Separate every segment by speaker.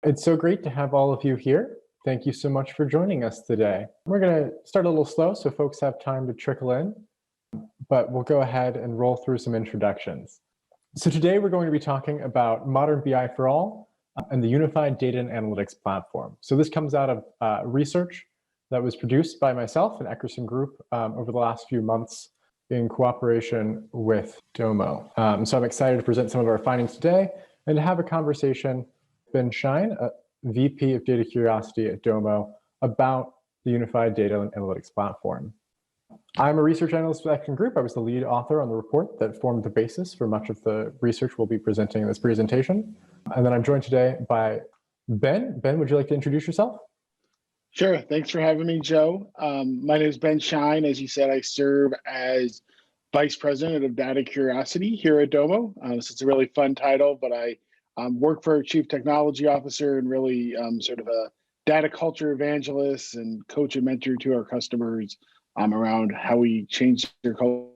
Speaker 1: It's so great to have all of you here. Thank you so much for joining us today. We're going to start a little slow so folks have time to trickle in, but we'll go ahead and roll through some introductions. So today we're going to be talking about modern BI for all and the Unified Data and Analytics platform. So this comes out of research that was produced by myself and Eckerson Group over the last few months in cooperation with Domo. So I'm excited to present some of our findings today and to have a conversation with Ben Schein, VP of Data Curiosity at Domo, about the Unified Data and Analytics platform. I'm a research analyst with Eckerson Group. I was the lead author on the report that formed the basis for much of the research we'll be presenting in this presentation. And then I'm joined today by Ben. Ben, would you like to introduce yourself?
Speaker 2: Sure. Thanks for having me, Joe. My name is Ben Schein. As you said, I serve as Vice President of Data Curiosity here at Domo. So it's a really fun title, but I work for a Chief Technology Officer and really sort of a data culture evangelist and coach and mentor to our customers around how we change their culture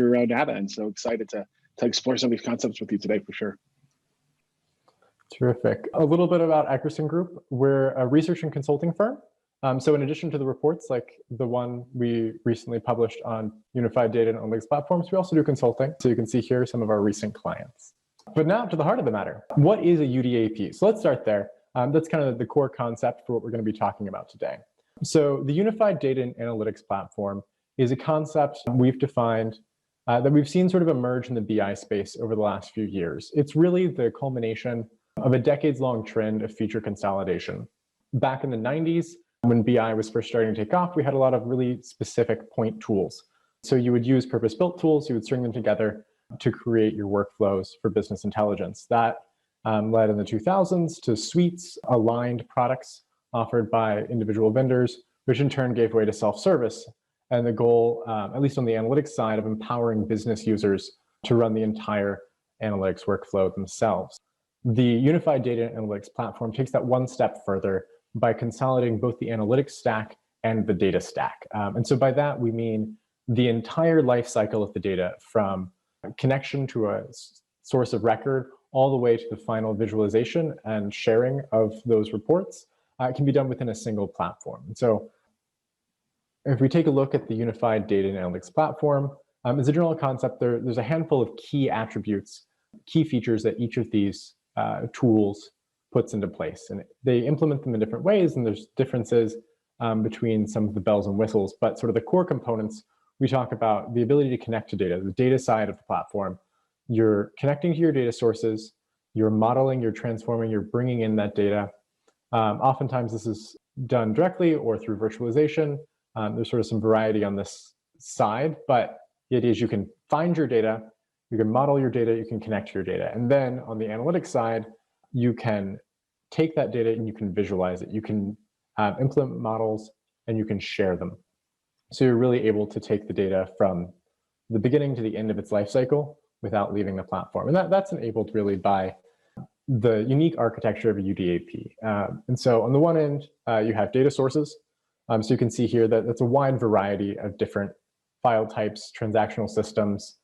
Speaker 2: around data. And so excited to explore some of these concepts with you today for sure.
Speaker 1: Terrific. A little bit about Eckerson Group. We're a research and consulting firm. So in addition to the reports like the one we recently published on Unified Data and Analytics platforms, we also do consulting. So you can see here some of our recent clients. But now to the heart of the matter. What is a UDAP? So let's start there. That's kind of the core concept for what we're going to be talking about today. So the Unified Data and Analytics platform is a concept we've defined that we've seen sort of emerge in the BI space over the last few years. It's really the culmination of a decades-long trend of feature consolidation. Back in the 90s, when BI was first starting to take off, we had a lot of really specific point tools. So you would use purpose-built tools, you would string them together to create your workflows for business intelligence. That led in the 2000s to suites, aligned products offered by individual vendors, which in turn gave way to self-service. And the goal, at least on the analytics side, of empowering business users to run the entire analytics workflow themselves. The Unified Data and Analytics platform takes that one step further by consolidating both the analytics stack and the data stack. And so by that, we mean the entire life cycle of the data, from connection to a source of record all the way to the final visualization and sharing of those reports can be done within a single platform. And so if we take a look at the Unified Data and Analytics platform, as a general concept, there's a handful of key attributes, key features that each of these tools puts into place. And they implement them in different ways, and there's differences between some of the bells and whistles, but sort of the core components, we talk about the ability to connect to data, the data side of the platform. You're connecting to your data sources, you're modeling, you're transforming, you're bringing in that data. Oftentimes this is done directly or through virtualization. There's sort of some variety on this side, but the idea is you can find your data, you can model your data, you can connect to your data. And then on the analytics side, you can take that data and you can visualize it. You can implement models and you can share them. So you're really able to take the data from the beginning to the end of its life cycle without leaving the platform. And that's enabled really by the unique architecture of a UDAP. And so on the one end, you have data sources. So you can see here that it's a wide variety of different file types, transactional systems.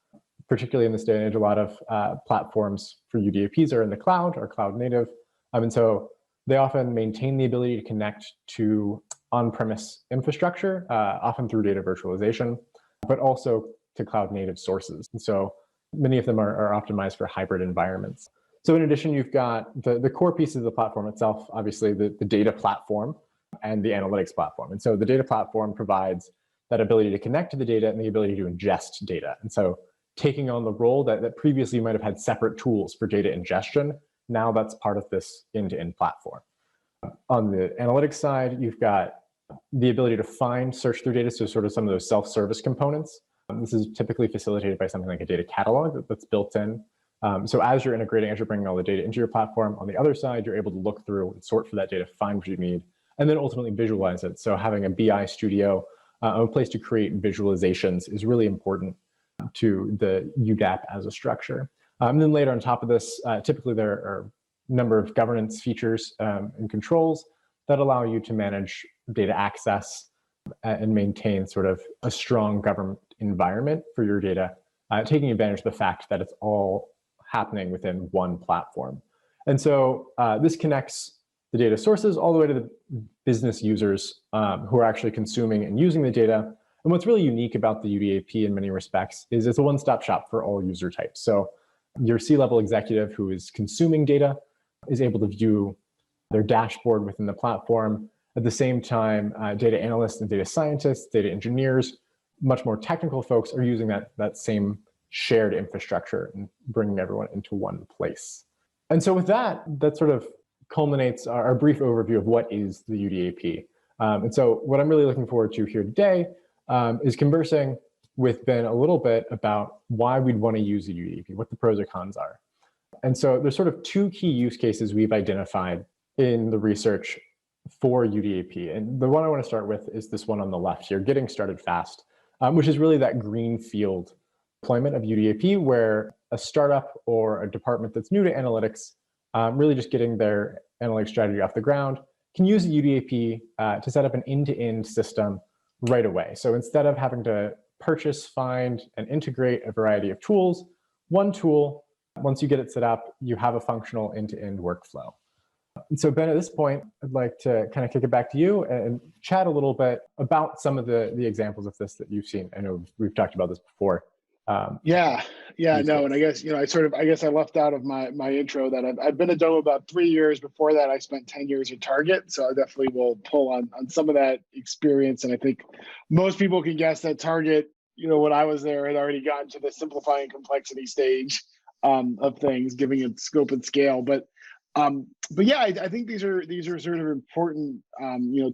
Speaker 1: Particularly in this day and age, a lot of platforms for UDAPs are in the cloud or cloud native. And so they often maintain the ability to connect to on-premise infrastructure, often through data virtualization, but also to cloud native sources. And so many of them are optimized for hybrid environments. So in addition, you've got the core pieces of the platform itself, obviously the data platform and the analytics platform. And so the data platform provides that ability to connect to the data and the ability to ingest data. And so taking on the role that previously you might have had separate tools for data ingestion, now that's part of this end-to-end platform. On the analytics side, you've got the ability to find, search through data, so sort of some of those self-service components. This is typically facilitated by something like a data catalog that's built in. So as you're integrating, as you're bringing all the data into your platform, on the other side, you're able to look through and sort for that data, find what you need, and then ultimately visualize it. So having a BI studio, a place to create visualizations is really important to the UDAP as a structure. And then later on top of this, typically there are a number of governance features and controls that allow you to manage data access and maintain sort of a strong government environment for your data, taking advantage of the fact that it's all happening within one platform. And so this connects the data sources all the way to the business users who are actually consuming and using the data. And what's really unique about the UDAP in many respects is it's a one-stop shop for all user types. So your C-level executive who is consuming data is able to view their dashboard within the platform. At the same time, data analysts and data scientists, data engineers, much more technical folks are using that same shared infrastructure and bringing everyone into one place. And so with that sort of culminates our brief overview of what is the UDAP. And so what I'm really looking forward to here today is conversing with Ben a little bit about why we'd want to use the UDAP, what the pros or cons are. And so there's sort of two key use cases we've identified in the research for UDAP. And the one I want to start with is this one on the left here, getting started fast, which is really that greenfield deployment of UDAP where a startup or a department that's new to analytics, really just getting their analytics strategy off the ground, can use the UDAP to set up an end-to-end system right away. So instead of having to purchase, find, and integrate a variety of tools, one tool, once you get it set up, you have a functional end-to-end workflow. And so Ben, at this point, I'd like to kind of kick it back to you and chat a little bit about some of the examples of this that you've seen. I know we've talked about this before.
Speaker 2: Yeah, no, and I guess, I left out of my intro that I've been at Domo about 3 years. Before that, I spent 10 years at Target. So I definitely will pull on some of that experience. And I think most people can guess that Target, when I was there, had already gotten to the simplifying complexity stage of things, giving it scope and scale. But yeah, I think these are sort of important,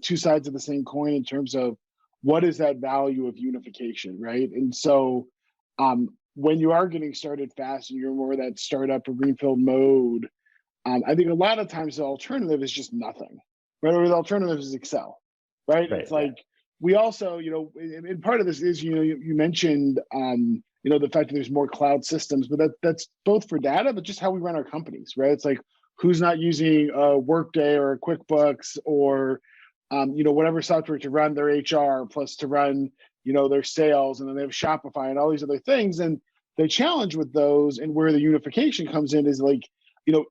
Speaker 2: two sides of the same coin in terms of what is that value of unification, right? And so when you are getting started fast and you're more that startup or greenfield mode, I think a lot of times the alternative is just nothing, right? Or the alternative is Excel, right? It's like we also, and part of this is, you mentioned, the fact that there's more cloud systems, but that's both for data, but just how we run our companies, right? It's like who's not using a Workday or a QuickBooks or whatever software to run their HR plus to run their sales, and then they have Shopify and all these other things. And the challenge with those and where the unification comes in is like,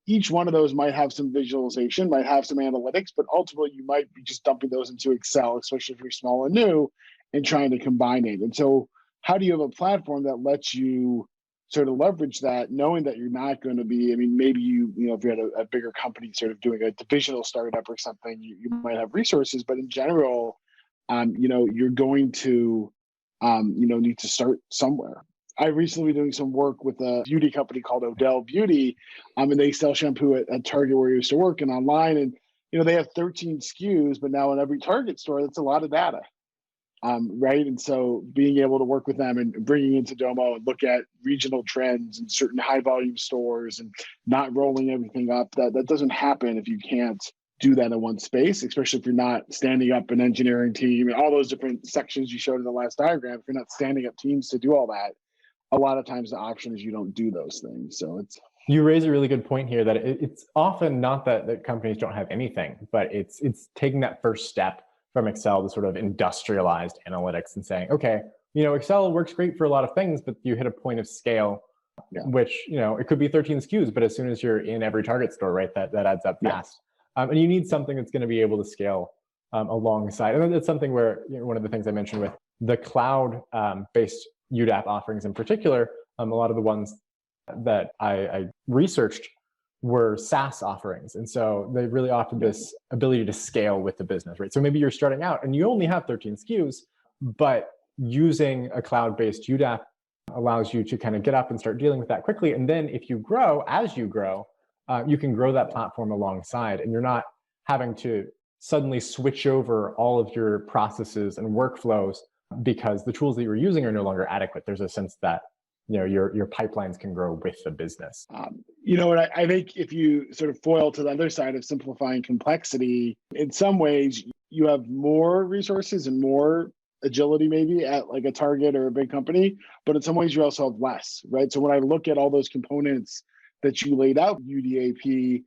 Speaker 2: each one of those might have some visualization, might have some analytics, but ultimately you might be just dumping those into Excel, especially if you're small and new and trying to combine it. And so how do you have a platform that lets you sort of leverage that, knowing that you're not going to be, maybe if you had a bigger company sort of doing a divisional startup or something, you might have resources, but in general, you're going to, need to start somewhere. I recently been doing some work with a beauty company called Odell Beauty, and they sell shampoo at Target where I used to work and online. And, they have 13 SKUs, but now in every Target store, that's a lot of data, right? And so being able to work with them and bringing into Domo and look at regional trends and certain high volume stores and not rolling everything up, that doesn't happen if you can't do that in one space, especially if you're not standing up an engineering team and all those different sections you showed in the last diagram. If you're not standing up teams to do all that, a lot of times the option is you don't do those things. So
Speaker 1: you raise a really good point here that it's often not that companies don't have anything, but it's taking that first step from Excel to sort of industrialized analytics and saying, okay, Excel works great for a lot of things, but you hit a point of scale, which, it could be 13 SKUs, but as soon as you're in every Target store, right, that adds up fast. And you need something that's going to be able to scale alongside. And that's something where one of the things I mentioned with the cloud-based UDAP offerings in particular, a lot of the ones that I researched were SaaS offerings. And so they really offered this ability to scale with the business, right? So maybe you're starting out and you only have 13 SKUs, but using a cloud-based UDAP allows you to kind of get up and start dealing with that quickly. And then if you grow, as you grow, you can grow that platform alongside, and you're not having to suddenly switch over all of your processes and workflows because the tools that you're using are no longer adequate. There's a sense that your pipelines can grow with the business.
Speaker 2: I think if you sort of foil to the other side of simplifying complexity, in some ways you have more resources and more agility maybe at like a Target or a big company, but in some ways you also have less, right? So when I look at all those components that you laid out, UDAP,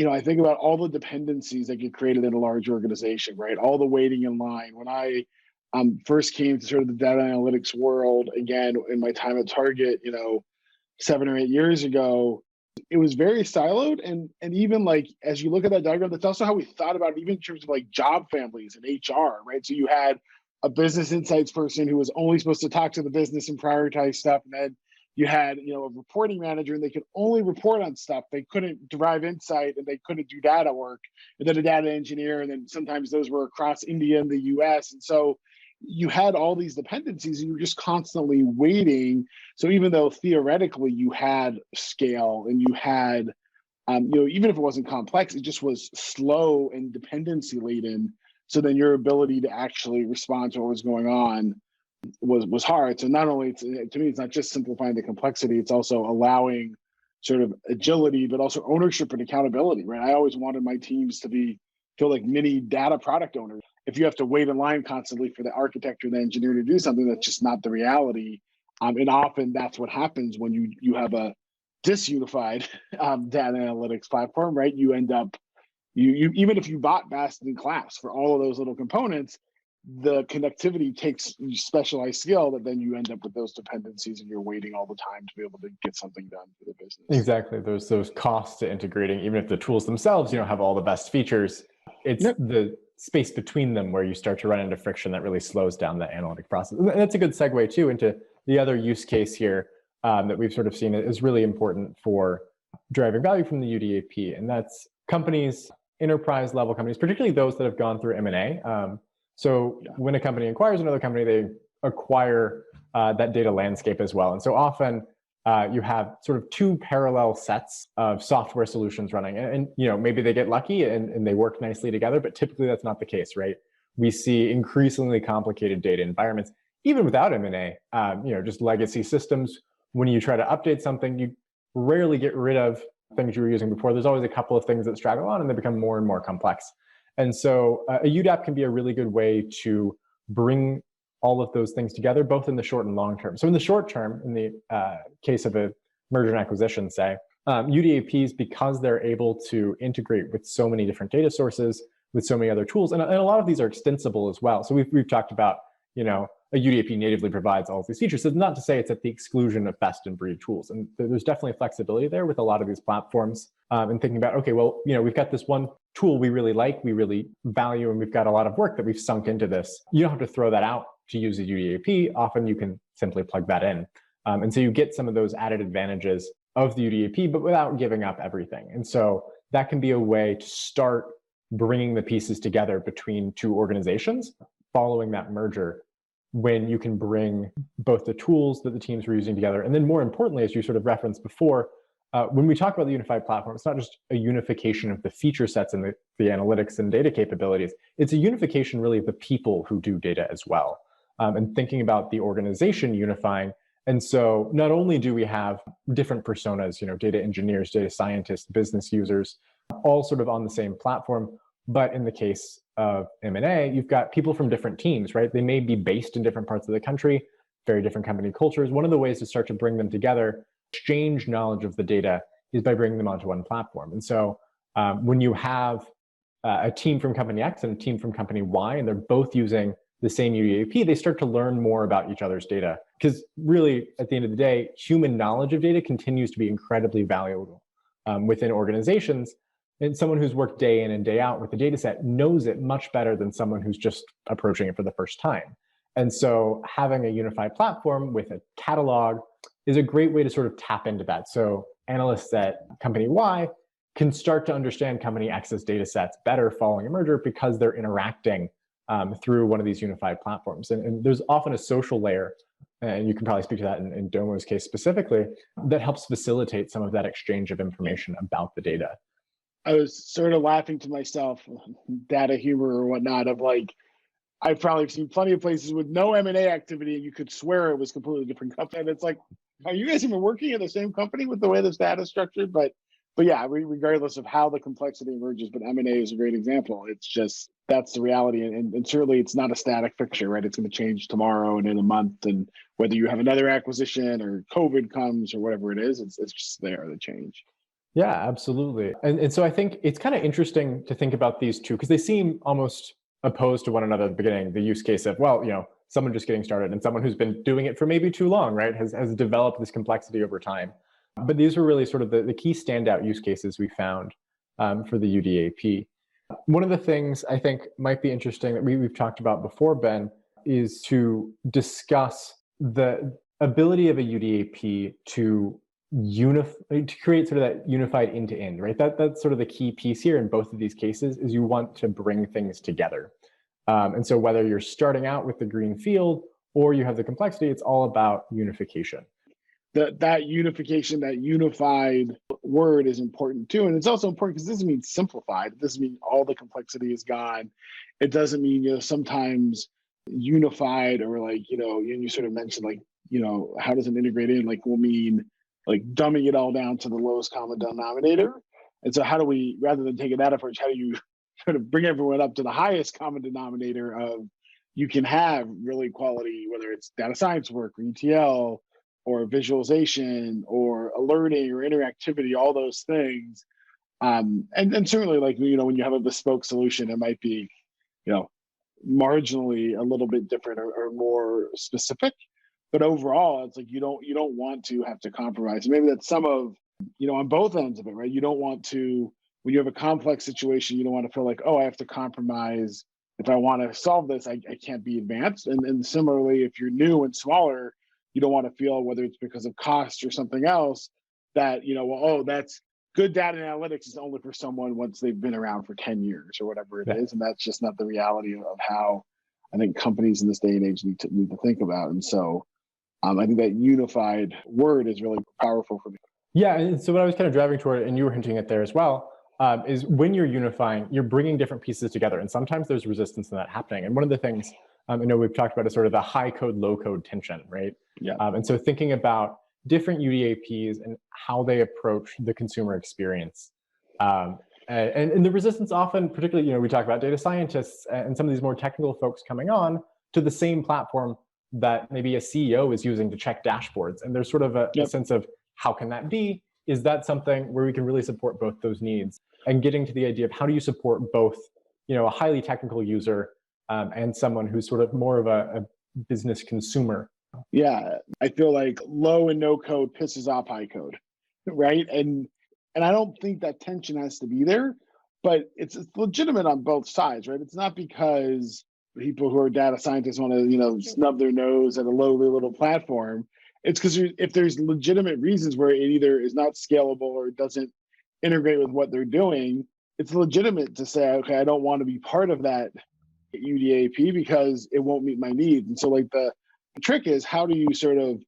Speaker 2: I think about all the dependencies that get created in a large organization, right? All the waiting in line. When I first came to sort of the data analytics world, again, in my time at Target, 7 or 8 years ago, it was very siloed, and even like as you look at that diagram, that's also how we thought about it, even in terms of like job families and HR, right? So you had a business insights person who was only supposed to talk to the business and prioritize stuff, and then you had a reporting manager, and they could only report on stuff. They couldn't derive insight, and they couldn't do data work. And then a data engineer, and then sometimes those were across India and the US. And so you had all these dependencies, and you were just constantly waiting. So even though theoretically you had scale and you had, even if it wasn't complex, it just was slow and dependency laden. So then your ability to actually respond to what was going on was hard. So not only, to me, it's not just simplifying the complexity, it's also allowing sort of agility, but also ownership and accountability, right? I always wanted my teams to feel like mini data product owners. If you have to wait in line constantly for the architect or the engineer to do something, that's just not the reality. And often that's what happens when you have a disunified data analytics platform, right? You end up, you even if you bought best in class for all of those little components, the connectivity takes specialized skill that then you end up with those dependencies, and you're waiting all the time to be able to get something done for the business.
Speaker 1: Exactly. There's those costs to integrating, even if the tools themselves, have all the best features. It's the space between them where you start to run into friction that really slows down the analytic process. And that's a good segue too into the other use case here that we've sort of seen is really important for driving value from the UDAP. And that's companies, enterprise level companies, particularly those that have gone through M&A. When a company acquires another company, they acquire that data landscape as well. And so often you have sort of two parallel sets of software solutions running. And maybe they get lucky and they work nicely together, but typically that's not the case, right? We see increasingly complicated data environments, even without M&A, just legacy systems. When you try to update something, you rarely get rid of things you were using before. There's always a couple of things that straggle on, and they become more and more complex. And so a UDAP can be a really good way to bring all of those things together, both in the short and long term. So in the short term, in the case of a merger and acquisition, say, UDAPs, because they're able to integrate with so many different data sources, with so many other tools, and a lot of these are extensible as well. So we've talked about, a UDAP natively provides all of these features. So it's not to say it's at the exclusion of best in breed tools. And there's definitely flexibility there with a lot of these platforms and thinking about, okay, well, we've got this one tool we really like, we really value, and we've got a lot of work that we've sunk into this. You don't have to throw that out to use a UDAP. Often you can simply plug that in. And so you get some of those added advantages of the UDAP, but without giving up everything. And so that can be a way to start bringing the pieces together between two organizations following that merger, when you can bring both the tools that the teams were using together. And then more importantly, as you sort of referenced before, when we talk about the unified platform, it's not just a unification of the feature sets and the analytics and data capabilities. It's a unification really of the people who do data as well, and thinking about the organization unifying. And so not only do we have different personas, data engineers, data scientists, business users, all sort of on the same platform, but in the case of M&A, you've got people from different teams, right? They may be based in different parts of the country, very different company cultures. One of the ways to start to bring them together, exchange knowledge of the data, is by bringing them onto one platform. And so when you have a team from company X and a team from company Y, and they're both using the same UDAP, they start to learn more about each other's data. Because really, at the end of the day, human knowledge of data continues to be incredibly valuable within organizations. And someone who's worked day in and day out with the data set knows it much better than someone who's just approaching it for the first time. And so having a unified platform with a catalog is a great way to sort of tap into that. So analysts at company Y can start to understand company X's data sets better following a merger because they're interacting through one of these unified platforms. And there's often a social layer, and you can probably speak to that in Domo's case specifically, that helps facilitate some of that exchange of information about the data.
Speaker 2: I was sort of laughing to myself, data humor or whatnot, of like, I've probably seen plenty of places with no M&A activity, and you could swear it was completely different company. And it's like, are you guys even working at the same company with the way this data is structured? But yeah, regardless of how the complexity emerges, but M&A is a great example. It's just, that's the reality. And certainly it's not a static fixture, right? It's going to change tomorrow and in a month. And whether you have another acquisition or COVID comes or whatever it is, it's just there, the change.
Speaker 1: Yeah, absolutely. And so I think it's kind of interesting to think about these two because they seem almost opposed to one another at the beginning. The use case of, well, someone just getting started and someone who's been doing it for maybe too long, right, has developed this complexity over time. But these were really sort of the key standout use cases we found for the UDAP. One of the things I think might be interesting that we've talked about before, Ben, is to discuss the ability of a UDAP to create sort of that unified end-to-end, right? That's sort of the key piece here in both of these cases, is you want to bring things together. And so whether you're starting out with the green field or you have the complexity, it's all about unification.
Speaker 2: That unification, that unified word is important too. And it's also important because it doesn't mean simplified. It doesn't mean all the complexity is gone. It doesn't mean, sometimes unified, or like, you sort of mentioned, like, how does it integrate in? Like, will mean like dumbing it all down to the lowest common denominator. And so how do we, rather than taking that approach, how do you sort of bring everyone up to the highest common denominator of, you can have really quality, whether it's data science work or ETL or visualization or alerting or interactivity, all those things. And certainly, like, when you have a bespoke solution, it might be, marginally a little bit different or more specific. But overall, it's like you don't want to have to compromise. Maybe that's some of, on both ends of it, right? You don't want to, when you have a complex situation, you don't want to feel like, oh, I have to compromise. If I want to solve this, I can't be advanced. And similarly, if you're new and smaller, you don't want to feel, whether it's because of cost or something else, that, that's good data analytics is only for someone once they've been around for 10 years or whatever it is. And that's just not the reality of how I think companies in this day and age need to think about. And so I think that unified word is really powerful for me.
Speaker 1: Yeah, and so what I was kind of driving toward, and you were hinting at there as well, is when you're unifying, you're bringing different pieces together. And sometimes there's resistance in that happening. And one of the things we've talked about is sort of the HighCode, LowCode tension, right?
Speaker 2: Yeah.
Speaker 1: And so thinking about different UDAPs and how they approach the consumer experience. And the resistance often, particularly, we talk about data scientists and some of these more technical folks coming on to the same platform that maybe a CEO is using to check dashboards. And there's sort of a sense of, how can that be? Is that something where we can really support both those needs? And getting to the idea of how do you support both, a highly technical user and someone who's sort of more of a business consumer.
Speaker 2: Yeah, I feel like low and no code pisses off high code, right? And I don't think that tension has to be there, but it's legitimate on both sides, right? It's not because people who are data scientists want to, snub their nose at a lowly little platform. It's because if there's legitimate reasons where it either is not scalable or it doesn't integrate with what they're doing, it's legitimate to say, okay, I don't want to be part of that UDAP because it won't meet my needs. And so, like, the trick is, how do you sort of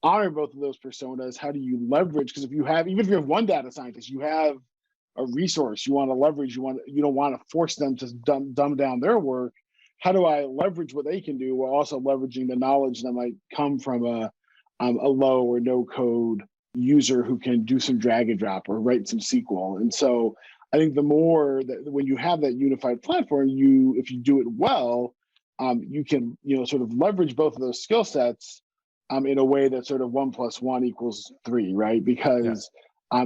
Speaker 2: honor both of those personas? How do you leverage? Because even if you have one data scientist, you have a resource you want to leverage. You don't want to force them to dumb down their work. How do I leverage what they can do while also leveraging the knowledge that might come from a low or no code user who can do some drag and drop or write some SQL? And so I think the more that when you have that unified platform, if you do it well, you can sort of leverage both of those skill sets in a way that sort of 1 + 1 = 3, right? Because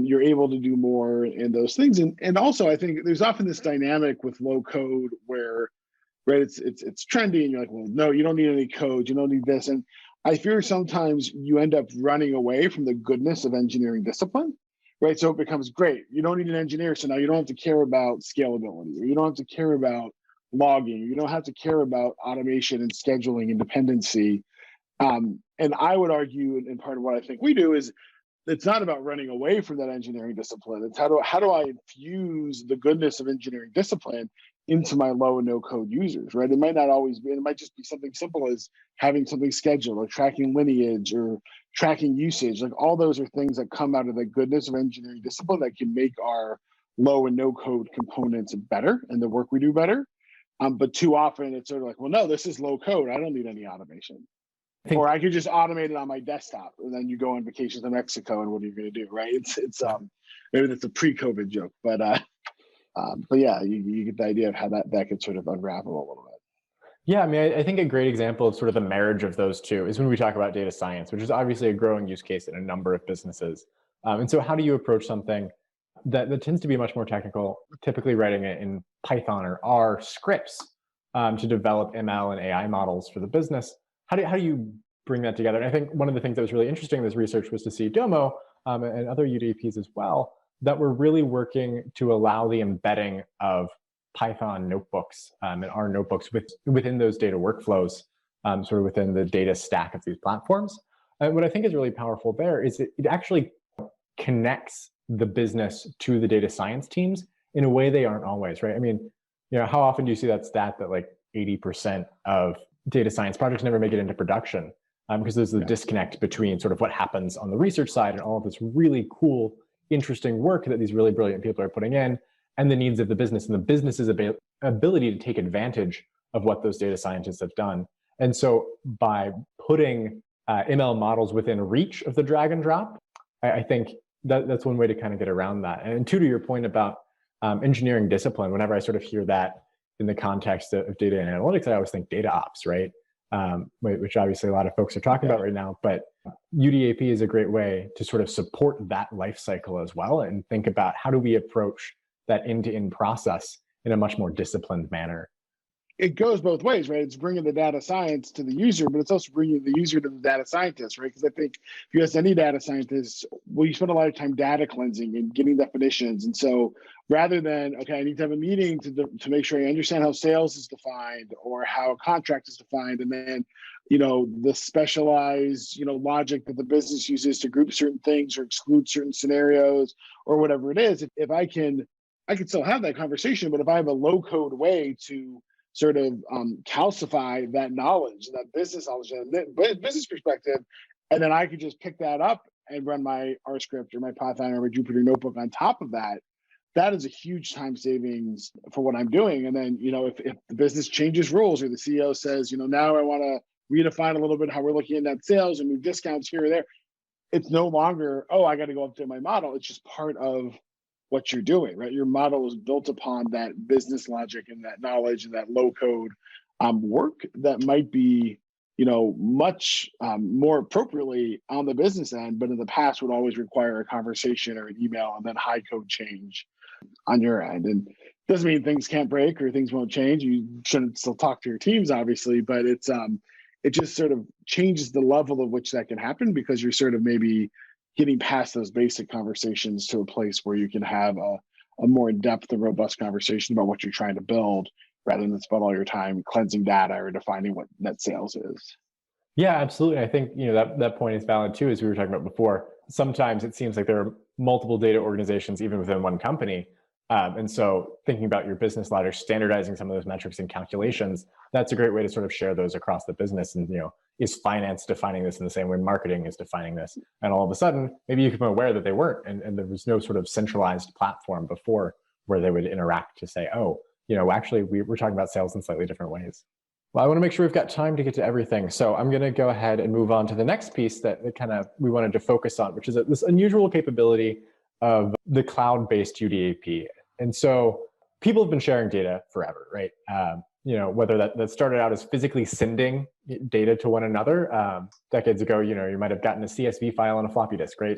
Speaker 2: you're able to do more in those things. And also, I think there's often this dynamic with low code where, right, it's trendy and you're like, well, no, you don't need any code, you don't need this. And I fear sometimes you end up running away from the goodness of engineering discipline, right? So it becomes great. You don't need an engineer, so now you don't have to care about scalability, or you don't have to care about logging, you don't have to care about automation and scheduling and dependency. And I would argue, and part of what I think we do is, it's not about running away from that engineering discipline. It's how do I infuse the goodness of engineering discipline into my low and no code users, right? It might not always be, it might just be something simple as having something scheduled or tracking lineage or tracking usage. Like, all those are things that come out of the goodness of engineering discipline that can make our low and no code components better and the work we do better. But too often it's sort of like, well, no, this is low code. I don't need any automation. Or I could just automate it on my desktop, and then you go on vacation to Mexico, and what are you going to do, right? It's maybe that's a pre-COVID joke, but yeah, you get the idea of how that could sort of unravel a little bit.
Speaker 1: Yeah, I mean, I think a great example of sort of the marriage of those two is when we talk about data science, which is obviously a growing use case in a number of businesses. And so how do you approach something that tends to be much more technical, typically writing it in Python or R scripts to develop ML and AI models for the business? How do you bring that together. And I think one of the things that was really interesting in this research was to see Domo and other UDAPs as well, that were really working to allow the embedding of Python notebooks and R notebooks within those data workflows, sort of within the data stack of these platforms. And what I think is really powerful there is it actually connects the business to the data science teams in a way they aren't always, right? I mean, how often do you see that stat that like 80% of data science projects never make it into production? Because there's the disconnect between sort of what happens on the research side and all of this really cool, interesting work that these really brilliant people are putting in, and the needs of the business and the business's ability to take advantage of what those data scientists have done. And so by putting ML models within reach of the drag and drop, I think that's one way to kind of get around that. And two, to your point about engineering discipline, whenever I sort of hear that in the context of data and analytics, I always think data ops, right? Which obviously a lot of folks are talking about right now, but UDAP is a great way to sort of support that life cycle as well and think about how do we approach that end-to-end process in a much more disciplined manner.
Speaker 2: It goes both ways, right? It's bringing the data science to the user, but it's also bringing the user to the data scientist, right? Because I think if you ask any data scientist, well, you spend a lot of time data cleansing and getting definitions. And so rather than, okay, I need to have a meeting to make sure I understand how sales is defined or how a contract is defined, and then, the specialized, logic that the business uses to group certain things or exclude certain scenarios or whatever it is, if I can still have that conversation, but if I have a low-code way to sort of calcify that knowledge, that business knowledge, and that business perspective, and then I could just pick that up and run my R script or my Python or my Jupyter notebook on top of that. That is a huge time savings for what I'm doing. And then, if the business changes rules or the CEO says, now I want to redefine a little bit how we're looking at net sales and move discounts here or there, it's no longer, oh, I got to go update my model. It's just part of what you're doing, right? Your model is built upon that business logic and that knowledge and that low code work that might be, much more appropriately on the business end, but in the past would always require a conversation or an email and then HighCode change on your end. And it doesn't mean things can't break or things won't change. You shouldn't still talk to your teams, obviously, but it just sort of changes the level of which that can happen because you're sort of maybe getting past those basic conversations to a place where you can have a more in-depth and robust conversation about what you're trying to build rather than spend all your time cleansing data or defining what net sales is.
Speaker 1: Yeah, absolutely. I think that point is valid too, as we were talking about before. Sometimes it seems like there are multiple data organizations even within one company. And so thinking about your business ladder, standardizing some of those metrics and calculations, that's a great way to sort of share those across the business. And, is finance defining this in the same way marketing is defining this? And all of a sudden, maybe you become aware that they weren't. And there was no sort of centralized platform before where they would interact to say, oh, actually, we're talking about sales in slightly different ways. Well, I want to make sure we've got time to get to everything. So I'm going to go ahead and move on to the next piece that kind of we wanted to focus on, which is this unusual capability of the cloud-based UDAP. And so people have been sharing data forever, right? Whether that started out as physically sending data to one another. Decades ago, you might have gotten a CSV file on a floppy disk, right?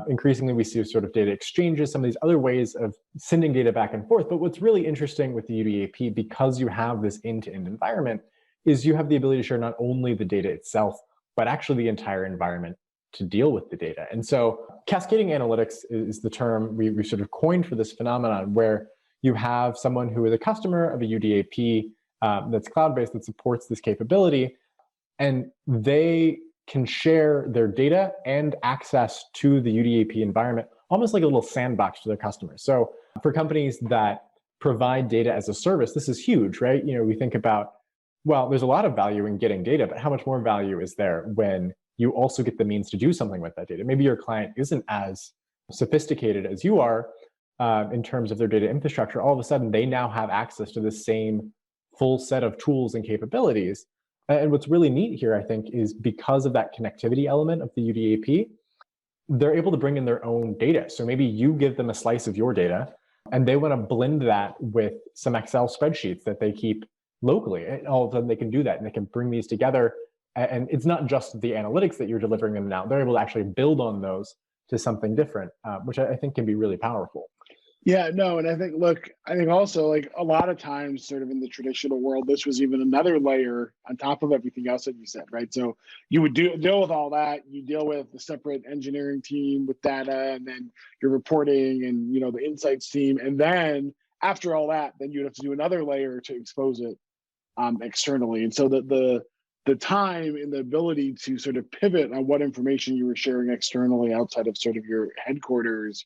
Speaker 1: Increasingly, we see sort of data exchanges, some of these other ways of sending data back and forth. But what's really interesting with the UDAP, because you have this end-to-end environment, is you have the ability to share not only the data itself, but actually the entire environment to deal with the data. And so cascading analytics is the term we sort of coined for this phenomenon, where you have someone who is a customer of a UDAP that's cloud-based that supports this capability, and they can share their data and access to the UDAP environment, almost like a little sandbox to their customers. So for companies that provide data as a service, this is huge, right? We think about, well, there's a lot of value in getting data, but how much more value is there when you also get the means to do something with that data? Maybe your client isn't as sophisticated as you are in terms of their data infrastructure. All of a sudden, they now have access to the same full set of tools and capabilities. And what's really neat here, I think, is because of that connectivity element of the UDAP, they're able to bring in their own data. So maybe you give them a slice of your data, and they want to blend that with some Excel spreadsheets that they keep locally. And all of a sudden, they can do that, and they can bring these together. And it's not just the analytics that you're delivering them now. They're able to actually build on those to something different, which I think can be really powerful.
Speaker 2: Yeah, no, and I think also like a lot of times, sort of in the traditional world, this was even another layer on top of everything else that you said, right? So you would deal with all that. You deal with the separate engineering team with data, and then your reporting, and the insights team, and then after all that, then you'd have to do another layer to expose it externally. And so the time and the ability to sort of pivot on what information you were sharing externally outside of sort of your headquarters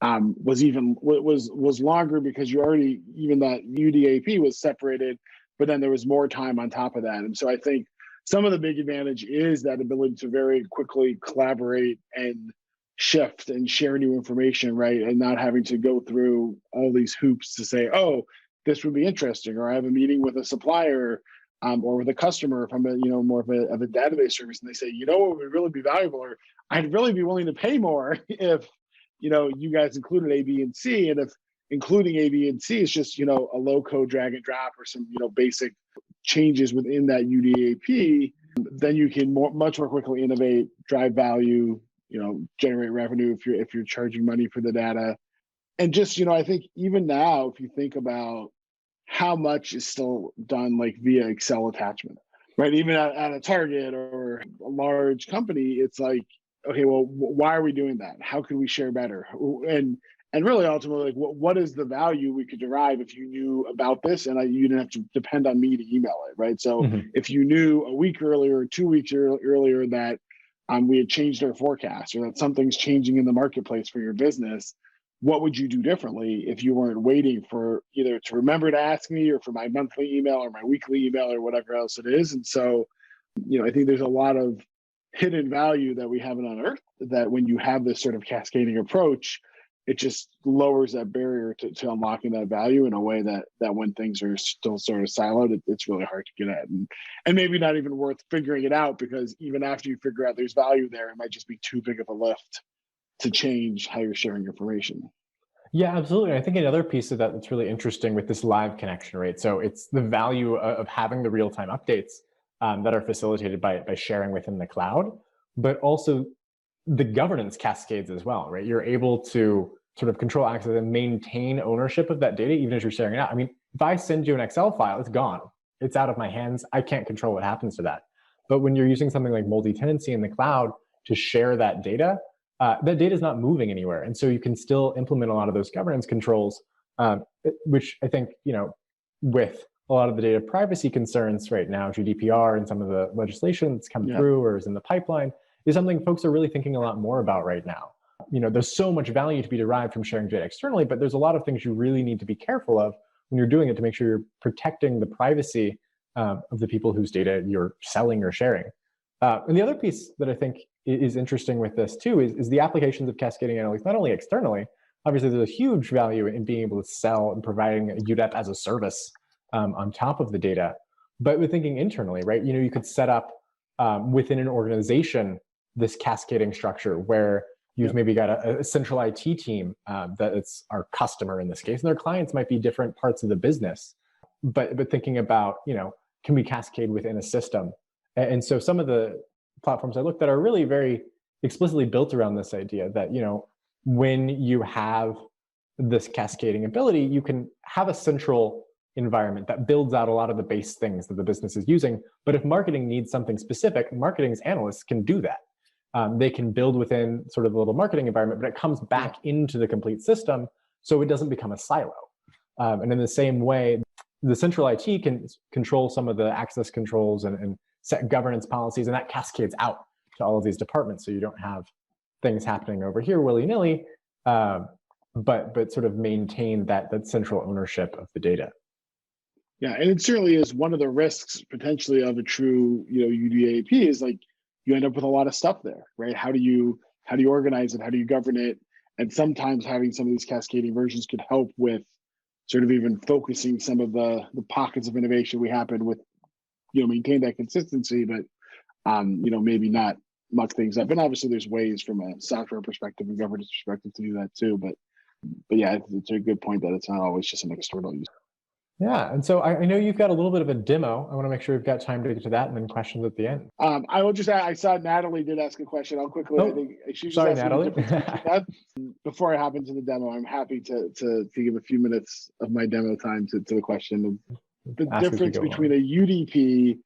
Speaker 2: was longer, because you already, even that UDAP was separated, but then there was more time on top of that. And so I think some of the big advantage is that ability to very quickly collaborate and shift and share new information, right? And not having to go through all these hoops to say, oh, this would be interesting, or I have a meeting with a supplier, or with a customer, if I'm more of a database service, and they say, what would really be valuable, or I'd really be willing to pay more if you guys included A, B, and C. And if including A, B, and C is just, a low code drag and drop, or some, basic changes within that UDAP, then you can much more quickly innovate, drive value, generate revenue if you're charging money for the data. And just, I think even now, if you think about how much is still done like via Excel attachment, right? Even at a Target or a large company, it's like, okay, well, why are we doing that? How can we share better? And really, ultimately, like, what is the value we could derive if you knew about this, and you didn't have to depend on me to email it, right? So if you knew a week earlier or 2 weeks earlier that we had changed our forecast, or that something's changing in the marketplace for your business, what would you do differently if you weren't waiting for either to remember to ask me, or for my monthly email or my weekly email or whatever else it is? And so, I think there's a lot of hidden value that we haven't unearthed, that when you have this sort of cascading approach, it just lowers that barrier to unlocking that value in a way that when things are still sort of siloed, it's really hard to get at, and maybe not even worth figuring it out, because even after you figure out there's value there, it might just be too big of a lift to change how you're sharing information.
Speaker 1: Yeah, absolutely. I think another piece of that that's really interesting with this live connection, right? So it's the value of having the real-time updates that are facilitated by sharing within the cloud, but also the governance cascades as well, right? You're able to sort of control access and maintain ownership of that data, even as you're sharing it out. I mean, if I send you an Excel file, it's gone. It's out of my hands. I can't control what happens to that. But when you're using something like multi-tenancy in the cloud to share that data is not moving anywhere. And so you can still implement a lot of those governance controls, which I think, with a lot of the data privacy concerns right now, GDPR and some of the legislation that's come through or is in the pipeline, is something folks are really thinking a lot more about right now. There's so much value to be derived from sharing data externally, but there's a lot of things you really need to be careful of when you're doing it to make sure you're protecting the privacy of the people whose data you're selling or sharing. And the other piece that I think is interesting with this too is the applications of cascading analytics, not only externally. Obviously, there's a huge value in being able to sell and providing a UDAP as a service on top of the data, but with thinking internally, right? You could set up within an organization this cascading structure where you've maybe got a central IT team that it's our customer in this case, and their clients might be different parts of the business, but thinking about, can we cascade within a system? And so some of the platforms I looked at are really very explicitly built around this idea that, when you have this cascading ability, you can have a central environment that builds out a lot of the base things that the business is using. But if marketing needs something specific, marketing's analysts can do that. They can build within sort of a little marketing environment, but it comes back into the complete system, so it doesn't become a silo. And in the same way, the central IT can control some of the access controls and set governance policies, and that cascades out to all of these departments, so you don't have things happening over here willy-nilly, but sort of maintain that central ownership of the data.
Speaker 2: Yeah, and it certainly is one of the risks potentially of a true UDAP is like you end up with a lot of stuff there, right? How do you organize it? How do you govern it? And sometimes having some of these cascading versions could help with sort of even focusing some of the pockets of innovation we happen with, maintain that consistency, but maybe not muck things up. And obviously there's ways from a software perspective and governance perspective to do that too. But yeah, it's a good point that it's not always just an external use.
Speaker 1: Yeah, and so I know you've got a little bit of a demo. I want to make sure we've got time to get to that and then questions at the end.
Speaker 2: I will just add, I saw Natalie did ask a question. I'll quickly, I
Speaker 1: Oh,
Speaker 2: think she was just
Speaker 1: sorry,
Speaker 2: asking the
Speaker 1: Natalie.
Speaker 2: difference between that. Before I hop into the demo, I'm happy to give a few minutes of my demo time to the question of the
Speaker 1: Ask as we
Speaker 2: difference
Speaker 1: go
Speaker 2: between
Speaker 1: along.
Speaker 2: a UDP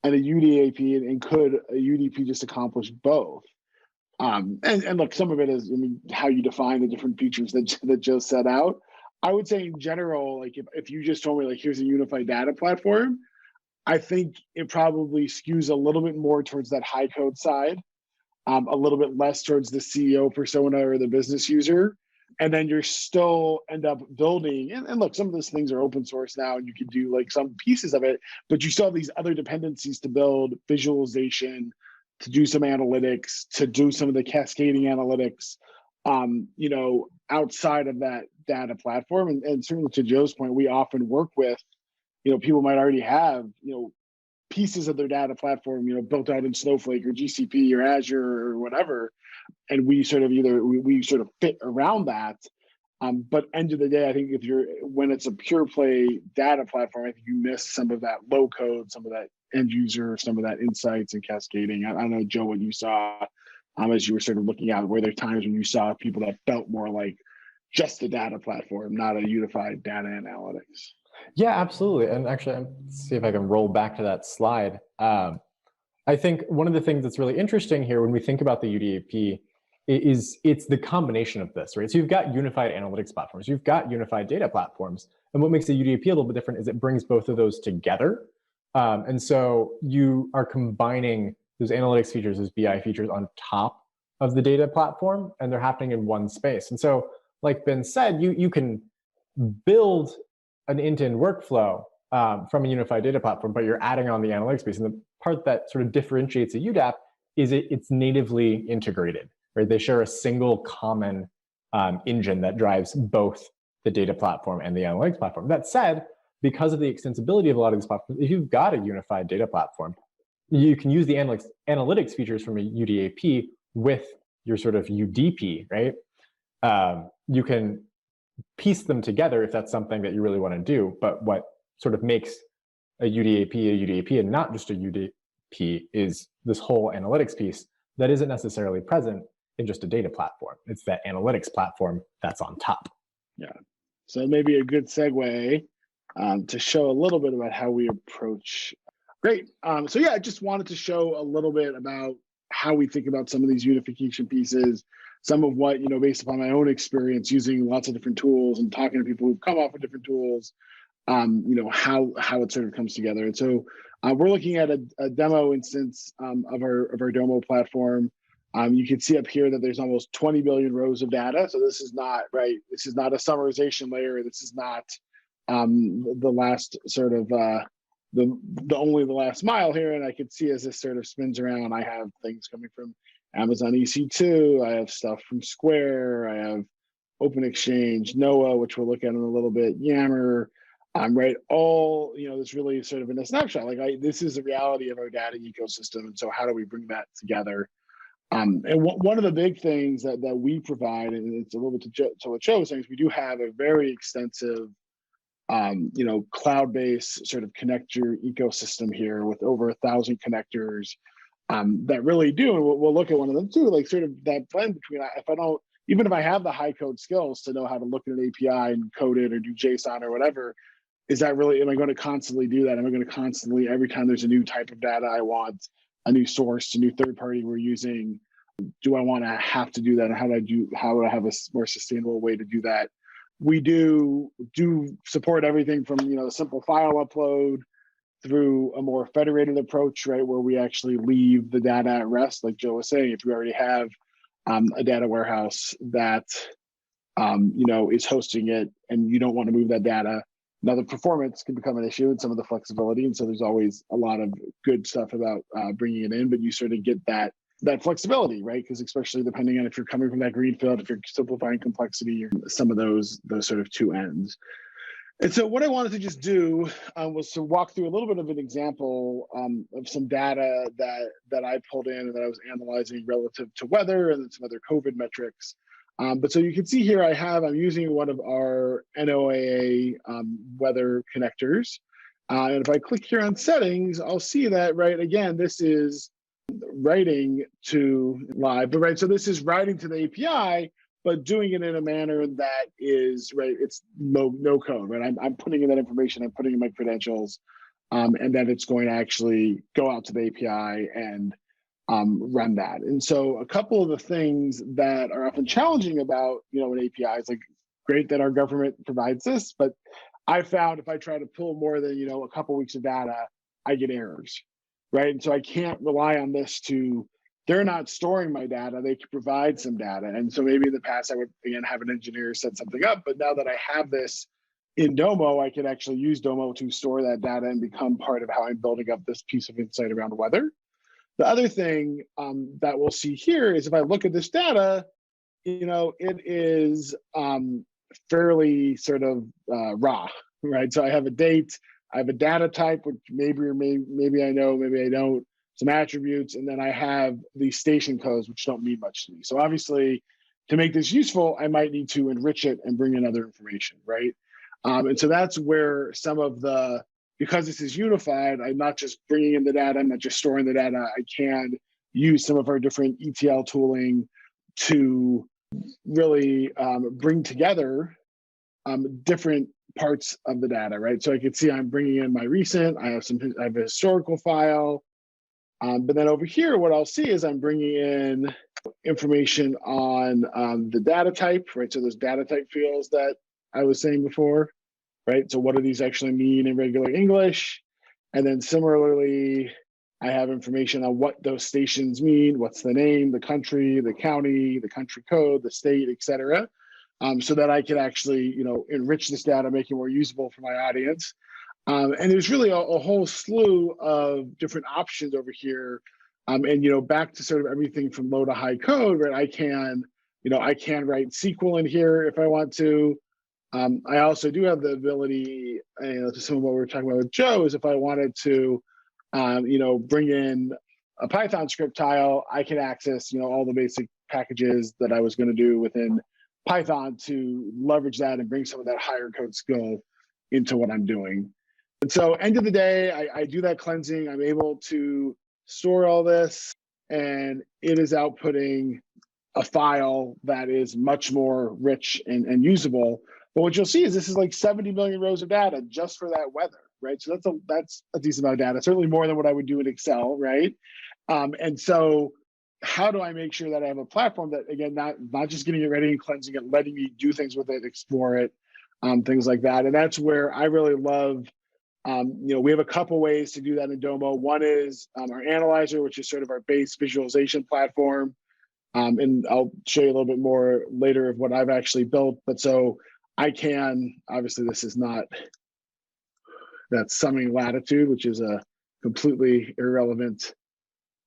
Speaker 2: and a UDAP, and could a UDP just accomplish both? And look, some of it is, I mean, how you define the different features that Joe set out. I would say in general, like if you just told me like here's a unified data platform, I think it probably skews a little bit more towards that HighCode side, a little bit less towards the CEO persona or the business user. And then you're still end up building, and look, some of those things are open source now and you can do like some pieces of it, but you still have these other dependencies to build visualization, to do some analytics, to do some of the cascading analytics, outside of that data platform. And certainly to Joe's point, we often work with, people might already have, pieces of their data platform, built out in Snowflake or GCP or Azure or whatever. And we sort of we sort of fit around that. But end of the day, I think when it's a pure play data platform, I think you miss some of that low code, some of that end user, some of that insights and cascading. I don't know, Joe, what you saw as you were sort of looking out, were there times when you saw people that felt more like just a data platform, not a unified data analytics?
Speaker 1: Yeah, absolutely. And actually, let's see if I can roll back to that slide. I think one of the things that's really interesting here when we think about the UDAP is it's the combination of this, right? So you've got unified analytics platforms, you've got unified data platforms. And what makes the UDAP a little bit different is it brings both of those together. And so you are combining those analytics features, those BI features on top of the data platform, and they're happening in one space. And so, like Ben said, you can build an end-to-end workflow from a unified data platform, but you're adding on the analytics piece. And the part that sort of differentiates a UDAP is it's natively integrated, right? They share a single common engine that drives both the data platform and the analytics platform. That said, because of the extensibility of a lot of these platforms, if you've got a unified data platform, you can use the analytics features from a UDAP with your sort of UDP, right? You can piece them together if that's something that you really want to do. But what sort of makes a UDAP and not just a UDP is this whole analytics piece that isn't necessarily present in just a data platform. It's that analytics platform that's on top.
Speaker 2: Yeah. So maybe a good segue to show a little bit about how we approach. Great. So yeah, I just wanted to show a little bit about how we think about some of these unification pieces, some of what, based upon my own experience using lots of different tools and talking to people who've come off with different tools, how it sort of comes together. And so we're looking at a demo instance of our Domo platform. You can see up here that there's almost 20 billion rows of data. So this is not, right, this is not a summarization layer. This is not the last sort of, the last mile here. And I could see as this sort of spins around, I have things coming from Amazon EC2, I have stuff from Square, I have Open Exchange, Noah, which we'll look at in a little bit, Yammer, right? All, this really sort of in a snapshot, this is the reality of our data ecosystem. And so how do we bring that together? And one of the big things that we provide, and it's a little bit to what Joe was saying, is we do have a very extensive cloud-based sort of connector ecosystem here with over 1,000 connectors that really do. And we'll look at one of them too, like sort of that blend between, even if I have the HighCode skills to know how to look at an API and code it or do JSON or whatever, is that really, am I going to constantly do that? Am I going to constantly, every time there's a new type of data I want, a new source, a new third party we're using, do I want to have to do that? And how do I have a more sustainable way to do that? We do support everything from, simple file upload through a more federated approach, right, where we actually leave the data at rest. Like Joe was saying, if you already have a data warehouse that, is hosting it and you don't want to move that data, now the performance can become an issue and some of the flexibility. And so there's always a lot of good stuff about bringing it in, but you sort of get that flexibility, right? Because especially depending on if you're coming from that greenfield, if you're simplifying complexity, or some of those sort of two ends. And so what I wanted to just do was to walk through a little bit of an example of some data that I pulled in and that I was analyzing relative to weather and some other COVID metrics. But so you can see here, I'm using one of our NOAA weather connectors. And if I click here on settings, I'll see that, right, again, this is writing to live, but right, so this is writing to the API, but doing it in a manner that is, right, it's no code, right? I'm putting in that information, I'm putting in my credentials, and then it's going to actually go out to the API and run that. And so a couple of the things that are often challenging about, an API is like, great that our government provides this, but I found if I try to pull more than, a couple weeks of data, I get errors, right? And so I can't rely on this they're not storing my data, they can provide some data. And so maybe in the past I would, again, have an engineer set something up, but now that I have this in Domo, I can actually use Domo to store that data and become part of how I'm building up this piece of insight around weather. The other thing that we'll see here is if I look at this data, it is fairly sort of raw, right? So I have a date, I have a data type, which maybe I know, maybe I don't, some attributes, and then I have these station codes, which don't mean much to me. So obviously, to make this useful, I might need to enrich it and bring in other information, right? And so that's where some of because this is unified, I'm not just bringing in the data, I'm not just storing the data, I can use some of our different ETL tooling to really bring together different parts of the data, right? So I can see I'm bringing in my recent, I have a historical file, but then over here, what I'll see is I'm bringing in information on the data type, right? So those data type fields that I was saying before, right? So what do these actually mean in regular English? And then similarly, I have information on what those stations mean, what's the name, the country, the county, the country code, the state, et cetera, so that I can actually, enrich this data, make it more usable for my audience. And there's really a whole slew of different options over here. And, back to sort of everything from low to high code, right? I can write SQL in here if I want to. I also do have the ability, to some of what we were talking about with Joe, is if I wanted to, bring in a Python script tile, I can access, all the basic packages that I was going to do within Python to leverage that and bring some of that higher code skill into what I'm doing. And so end of the day, I do that cleansing. I'm able to store all this, and it is outputting a file that is much more rich and usable. But what you'll see is this is like 70 million rows of data just for that weather, right? So that's a decent amount of data, certainly more than what I would do in Excel, right? And so how do I make sure that I have a platform that, again, not just getting it ready and cleansing it, letting me do things with it, explore it, things like that. And that's where I really love, we have a couple ways to do that in Domo. One is our analyzer, which is sort of our base visualization platform. And I'll show you a little bit more later of what I've actually built. But so I can, obviously this is not that summing latitude, which is a completely irrelevant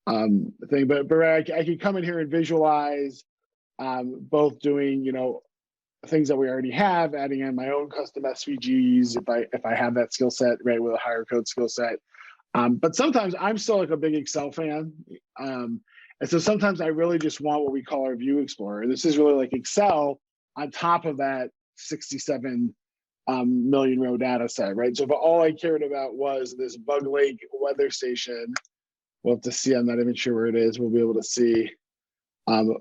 Speaker 2: thing, but I can come in here and visualize both doing, things that we already have, adding in my own custom SVGs if I have that skill set, right, with a higher code skill set. But sometimes I'm still like a big Excel fan. And so sometimes I really just want what we call our view explorer. This is really like Excel on top of that 67 million row data set, right? So if all I cared about was this Bug Lake weather station, we'll have to see, I'm not even sure where it is. We'll be able to see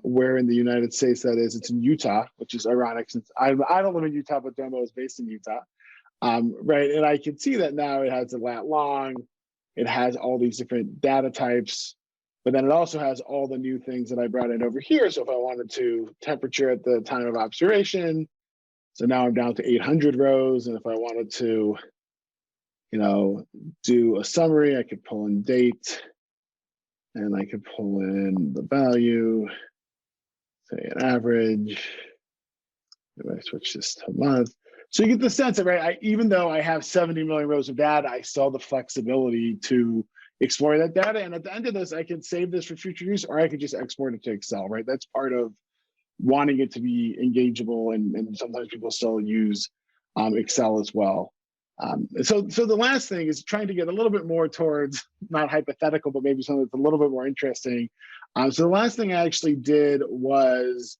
Speaker 2: where in the United States that is. It's in Utah, which is ironic since I don't live in Utah, but Domo is based in Utah, right? And I can see that now it has a lat long, it has all these different data types, but then it also has all the new things that I brought in over here. So if I wanted to temperature at the time of observation, so now I'm down to 800 rows. And if I wanted to, do a summary, I could pull in date, and I could pull in the value, say an average. If I switch this to a month. So you get the sense that, right, even though I have 70 million rows of data, I still have the flexibility to explore that data. And at the end of this, I can save this for future use, or I could just export it to Excel, right? That's part of wanting it to be engageable. And sometimes people still use Excel as well. So the last thing is trying to get a little bit more towards, not hypothetical, but maybe something that's a little bit more interesting. So the last thing I actually did was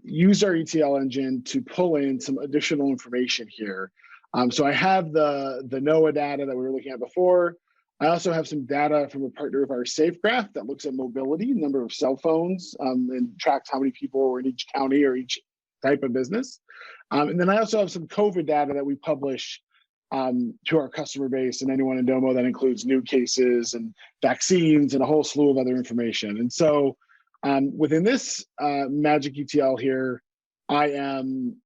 Speaker 2: used our ETL engine to pull in some additional information here. So I have the NOAA data that we were looking at before. I also have some data from a partner of our SafeGraph that looks at mobility, number of cell phones, and tracks how many people were in each county or each type of business. And then I also have some COVID data that we publish to our customer base and anyone in Domo that includes new cases and vaccines and a whole slew of other information. And so within this magic ETL here, I am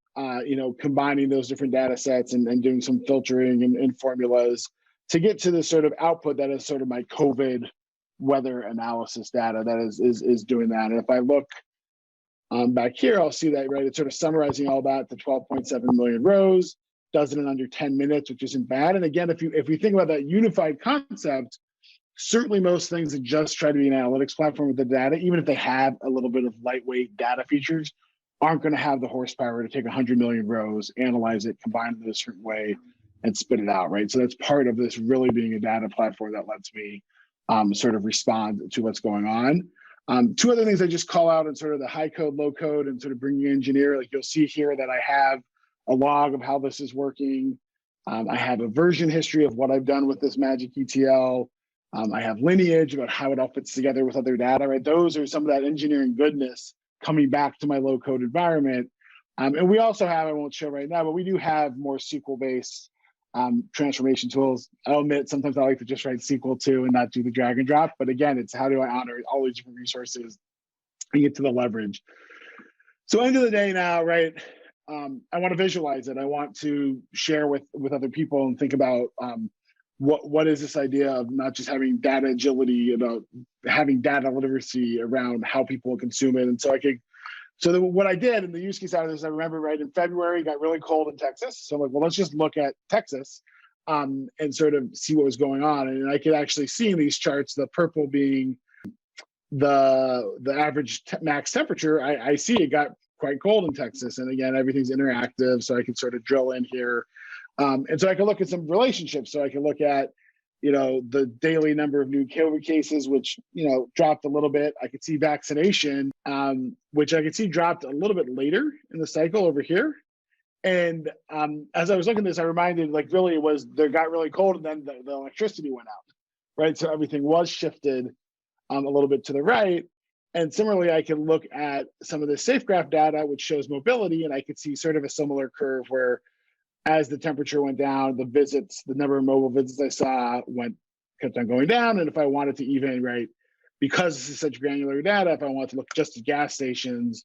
Speaker 2: combining those different data sets and doing some filtering and formulas to get to the sort of output that is sort of my COVID weather analysis data that is doing that. And if I look back here, I'll see that, right, it's sort of summarizing all that, the 12.7 million rows, does it in under 10 minutes, which isn't bad. And again, if we think about that unified concept, certainly most things that just try to be an analytics platform with the data, even if they have a little bit of lightweight data features, aren't going to have the horsepower to take 100 million rows, analyze it, combine it in a certain way, and spit it out, right? So that's part of this really being a data platform that lets me sort of respond to what's going on. Two other things I just call out in sort of the HighCode, LowCode, and sort of bringing engineer, like you'll see here that I have a log of how this is working. I have a version history of what I've done with this magic ETL. I have lineage about how it all fits together with other data, right? Those are some of that engineering goodness coming back to my low-code environment. And we also have, I won't show right now, but we do have more SQL-based transformation tools. I'll admit, sometimes I like to just write SQL too and not do the drag and drop. But again, it's how do I honor all these different resources and get to the leverage. So end of the day now, right? I want to visualize it. I want to share with other people and think about what is this idea of not just having data agility, about having data literacy around how people consume it. And so what I did in the use case out of this, I remember right in February, it got really cold in Texas. So I'm like, well, let's just look at Texas and sort of see what was going on. And I could actually see in these charts, the purple being the average max temperature. I see it got quite cold in Texas. And again, everything's interactive. So I can sort of drill in here. And so I can look at some relationships. So I can look at, the daily number of new COVID cases, which, dropped a little bit. I could see vaccination, which I could see dropped a little bit later in the cycle over here. And as I was looking at this, I reminded, really they got really cold and then the electricity went out, right? So everything was shifted a little bit to the right. And similarly, I can look at some of the SafeGraph data, which shows mobility, and I could see sort of a similar curve where as the temperature went down, the number of mobile visits I saw kept on going down. And if I wanted to even, right, because this is such granular data, if I want to look just at gas stations,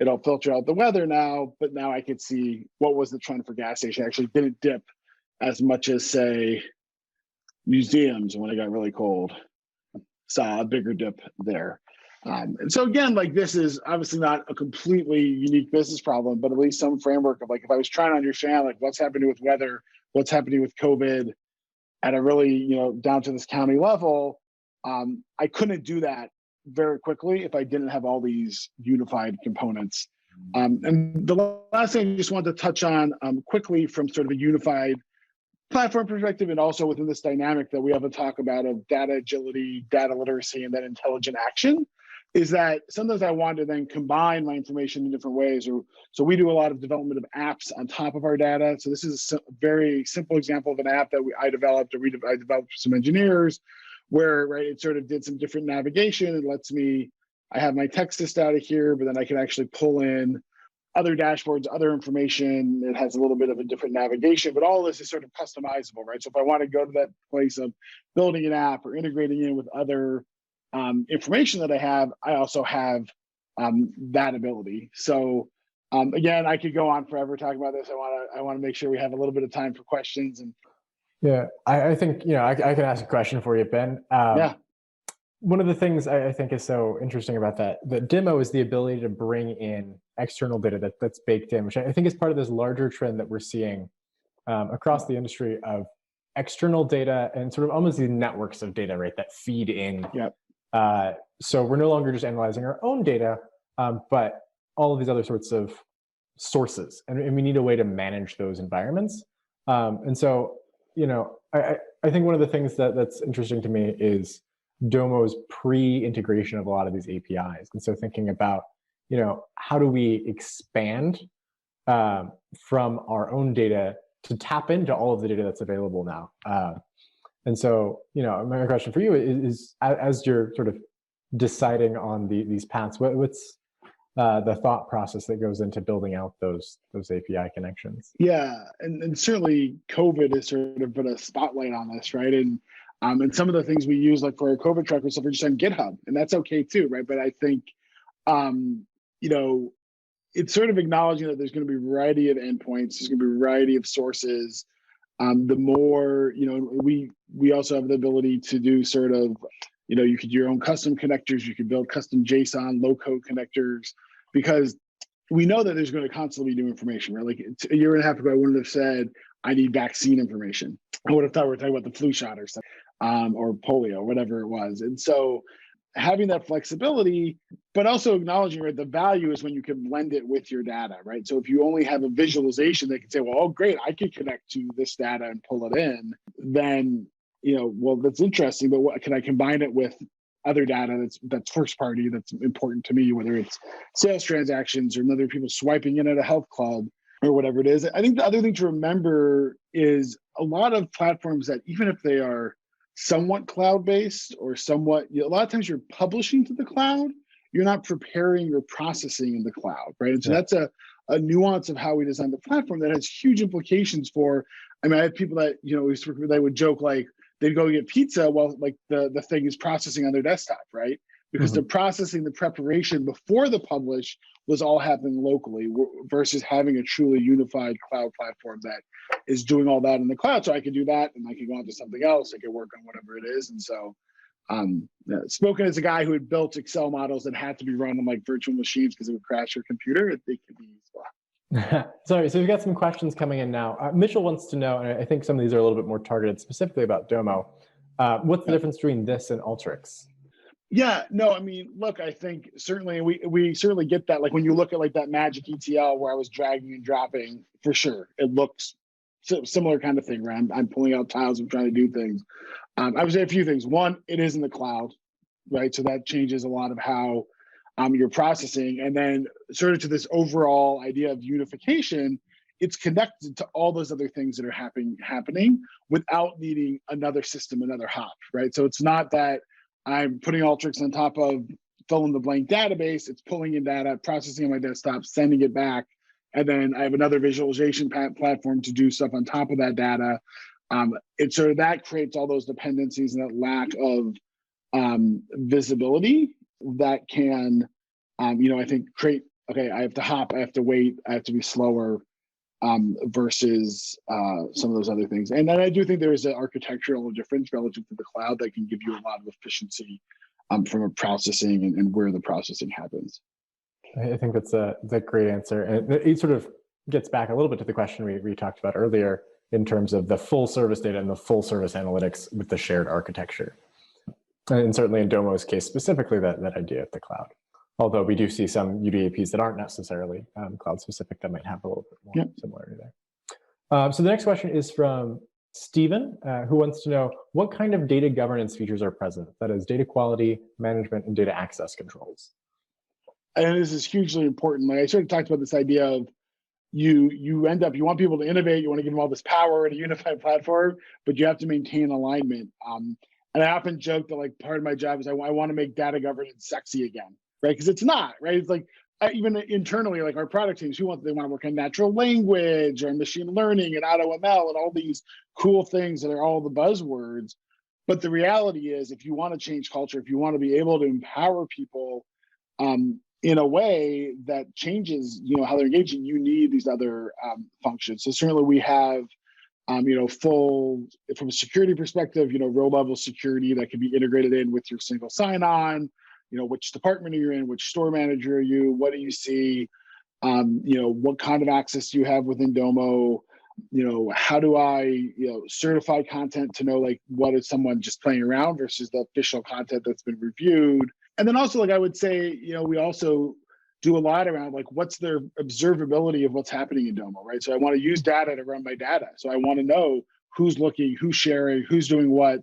Speaker 2: it'll filter out the weather now, but now I could see what was the trend for gas station. Actually didn't dip as much as, say, museums when it got really cold. Saw a bigger dip there. And so again, this is obviously not a completely unique business problem, but at least some framework of if I was trying to understand what's happening with weather, what's happening with COVID at a really, down to this county level, I couldn't do that very quickly if I didn't have all these unified components. And the last thing I just wanted to touch on quickly from sort of a unified platform perspective, and also within this dynamic that we have to talk about of data agility, data literacy, and then intelligent action, is that sometimes I want to then combine my information in different ways. So we do a lot of development of apps on top of our data. So this is a very simple example of an app that I developed with some engineers, where it sort of did some different navigation. It lets me, I have my Texas data here, but then I can actually pull in other dashboards, other information. It has a little bit of a different navigation, but all this is sort of customizable, right? So if I want to go to that place of building an app or integrating in with other information that I have, I also have that ability. So again, I could go on forever talking about this. I want to make sure we have a little bit of time for questions. And
Speaker 1: yeah, I think I can ask a question for you, Ben.
Speaker 2: Yeah.
Speaker 1: One of the things I think is so interesting about the demo is the ability to bring in external data that's baked in, which I think is part of this larger trend that we're seeing across the industry of external data and sort of almost these networks of data, right, that feed in.
Speaker 2: Yep.
Speaker 1: So we're no longer just analyzing our own data, but all of these other sorts of sources, and we need a way to manage those environments. And so, I think one of the things that's interesting to me is Domo's pre-integration of a lot of these APIs. And so thinking about, how do we expand from our own data to tap into all of the data that's available now? And so, my question for you is as you're sort of deciding on these paths, what's the thought process that goes into building out those API connections?
Speaker 2: Yeah, and certainly COVID has sort of put a spotlight on this, right? And some of the things we use, like for our COVID tracker stuff, are just on GitHub, and that's okay too, right? But I think, it's sort of acknowledging that there's going to be a variety of endpoints, there's going to be a variety of sources. The more, we also have the ability to do sort of, you could do your own custom connectors, you could build custom JSON, low-code connectors, because we know that there's going to constantly be new information, right? Like a year and a half ago, I wouldn't have said, I need vaccine information. I would have thought we were talking about the flu shot or something, or polio, whatever it was. And so having that flexibility, but also acknowledging, right, the value is when you can blend it with your data, right? So if you only have a visualization that can say, well, oh, great, I can connect to this data and pull it in, then, well, that's interesting, but what can I combine it with other data that's first party, that's important to me, whether it's sales transactions or other people swiping in at a health club or whatever it is. I think the other thing to remember is a lot of platforms that, even if they are somewhat cloud-based or somewhat, a lot of times you're publishing to the cloud, you're not preparing or processing in the cloud, right? And so that's a nuance of how we design the platform that has huge implications for, I have people that, they would joke like they'd go get pizza while like the thing is processing on their desktop, right? Because the processing, the preparation before the publish was all happening locally versus having a truly unified cloud platform that is doing all that in the cloud. So I can do that and I can go on to something else. I can work on whatever it is. And so spoken as a guy who had built Excel models that had to be run on like virtual machines because it would crash your computer, it could be useful.
Speaker 1: Sorry, so we've got some questions coming in now. Mitchell wants to know, and I think some of these are a little bit more targeted specifically about Domo. What's the difference between this and Alteryx?
Speaker 2: Yeah, no, look, I think certainly we certainly get that. Like when you look at like that magic ETL where I was dragging and dropping, for sure, it looks similar kind of thing, where I'm pulling out tiles and trying to do things. I would say a few things. One, it is in the cloud, right? So that changes a lot of how you're processing. And then sort of to this overall idea of unification, it's connected to all those other things that are happening without needing another system, another hop, right? So it's not that I'm putting Alteryx on top of fill in the blank database, it's pulling in data, processing on my desktop, sending it back, and then I have another visualization platform to do stuff on top of that data. It's sort of that creates all those dependencies and that lack of visibility that can, I think create, okay, I have to hop, I have to wait, I have to be slower versus some of those other things. And then I do think there is an architectural difference relative to the cloud that can give you a lot of efficiency from a processing and where the processing happens.
Speaker 1: I think that's a great answer. And it sort of gets back a little bit to the question we talked about earlier in terms of the full service data and the full service analytics with the shared architecture. And certainly in Domo's case, specifically that idea of the cloud. Although we do see some UDAPs that aren't necessarily cloud specific that might have a little bit more similarity there. So the next question is from Stephen, who wants to know what kind of data governance features are present, that is data quality, management, and data access controls.
Speaker 2: And this is hugely important. Like I sort of talked about this idea of you want people to innovate, you want to give them all this power in a unified platform, but you have to maintain alignment. And I often joke that like part of my job is I want to make data governance sexy again, right? Because it's not, right? It's like even internally, like our product teams, they want to work on natural language or machine learning and AutoML and all these cool things that are all the buzzwords. But the reality is, if you want to change culture, if you want to be able to empower people in a way that changes, how they're engaging, you need these other functions. So certainly we have, full, from a security perspective, row level security that can be integrated in with your single sign-on, which department are you in, which store manager are you, what do you see, what kind of access do you have within Domo, how do I, certify content to know like what is someone just playing around versus the official content that's been reviewed. And then also, like I would say, we also do a lot around like what's their observability of what's happening in Domo, right? So I want to use data to run my data. So I want to know who's looking, who's sharing, who's doing what,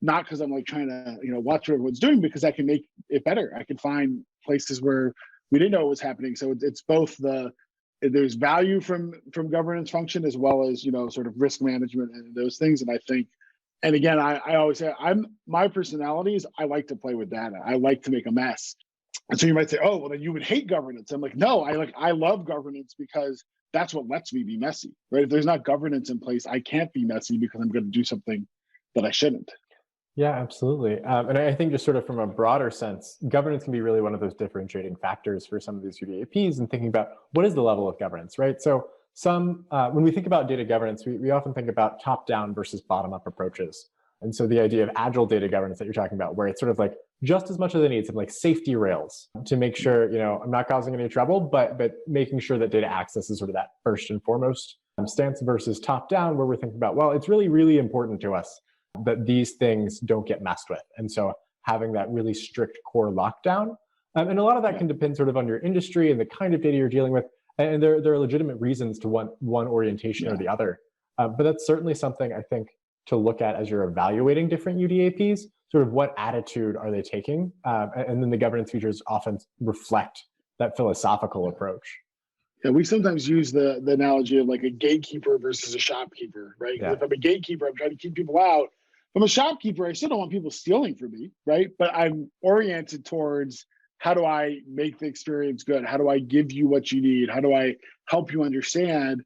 Speaker 2: not because I'm like trying to, watch what everyone's doing, because I can make it better. I can find places where we didn't know what was happening. So it's both there's value from governance function as well as, sort of risk management and those things. And I think, and again, I always say my personality is I like to play with data. I like to make a mess. And so you might say, oh, well, then you would hate governance. I'm like, no, I love governance because that's what lets me be messy, right? If there's not governance in place, I can't be messy because I'm going to do something that I shouldn't.
Speaker 1: Yeah, absolutely. And I think just sort of from a broader sense, governance can be really one of those differentiating factors for some of these UDAPs and thinking about what is the level of governance, right? So when we think about data governance, we often think about top-down versus bottom-up approaches. And so the idea of agile data governance that you're talking about, where it's sort of like just as much as it needs some like safety rails to make sure, I'm not causing any trouble, but making sure that data access is sort of that first and foremost stance versus top-down, where we're thinking about, well, it's really, really important to us that these things don't get messed with. And so having that really strict core lockdown. And a lot of that can depend sort of on your industry and the kind of data you're dealing with. And there are legitimate reasons to want one orientation or the other. But that's certainly something I think to look at as you're evaluating different UDAPs, sort of what attitude are they taking? And then the governance features often reflect that philosophical approach.
Speaker 2: Yeah, we sometimes use the analogy of like a gatekeeper versus a shopkeeper, right?
Speaker 1: Yeah.
Speaker 2: If I'm a gatekeeper, I'm trying to keep people out. If I'm a shopkeeper, I still don't want people stealing from me, right? But I'm oriented towards how do I make the experience good? How do I give you what you need? How do I help you understand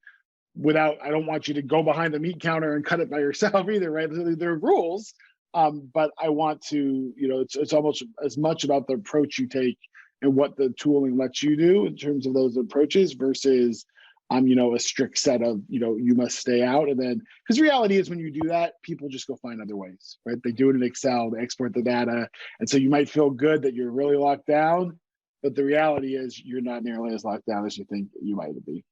Speaker 2: I don't want you to go behind the meat counter and cut it by yourself either, right? There are rules, but I want to, it's almost as much about the approach you take and what the tooling lets you do in terms of those approaches versus, a strict set of, you must stay out. And then, because reality is when you do that, people just go find other ways, right? They do it in Excel, they export the data. And so you might feel good that you're really locked down, but the reality is you're not nearly as locked down as you think you might be.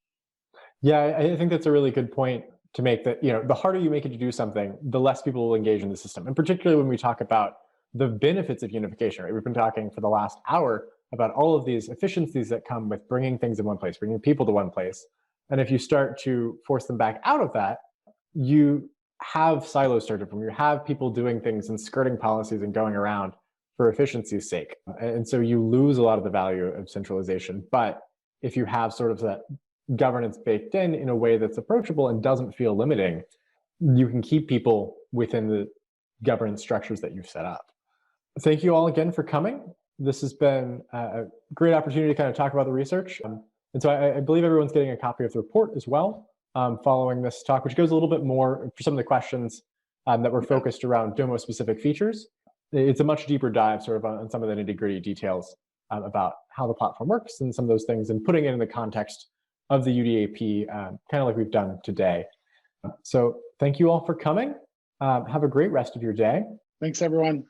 Speaker 1: Yeah, I think that's a really good point to make, that, the harder you make it to do something, the less people will engage in the system. And particularly when we talk about the benefits of unification, right? We've been talking for the last hour about all of these efficiencies that come with bringing things in one place, bringing people to one place. And if you start to force them back out of that, you have silos started from, you have people doing things and skirting policies and going around for efficiency's sake. And so you lose a lot of the value of centralization. But if you have sort of that governance baked in a way that's approachable and doesn't feel limiting, you can keep people within the governance structures that you've set up. Thank you all again for coming. This has been a great opportunity to kind of talk about the research. And so I believe everyone's getting a copy of the report as well following this talk, which goes a little bit more for some of the questions that were focused around Domo specific features. It's a much deeper dive sort of on some of the nitty-gritty details about how the platform works and some of those things, and putting it in the context of the UDAP, kind of like we've done today. So thank you all for coming. Have a great rest of your day.
Speaker 2: Thanks, everyone.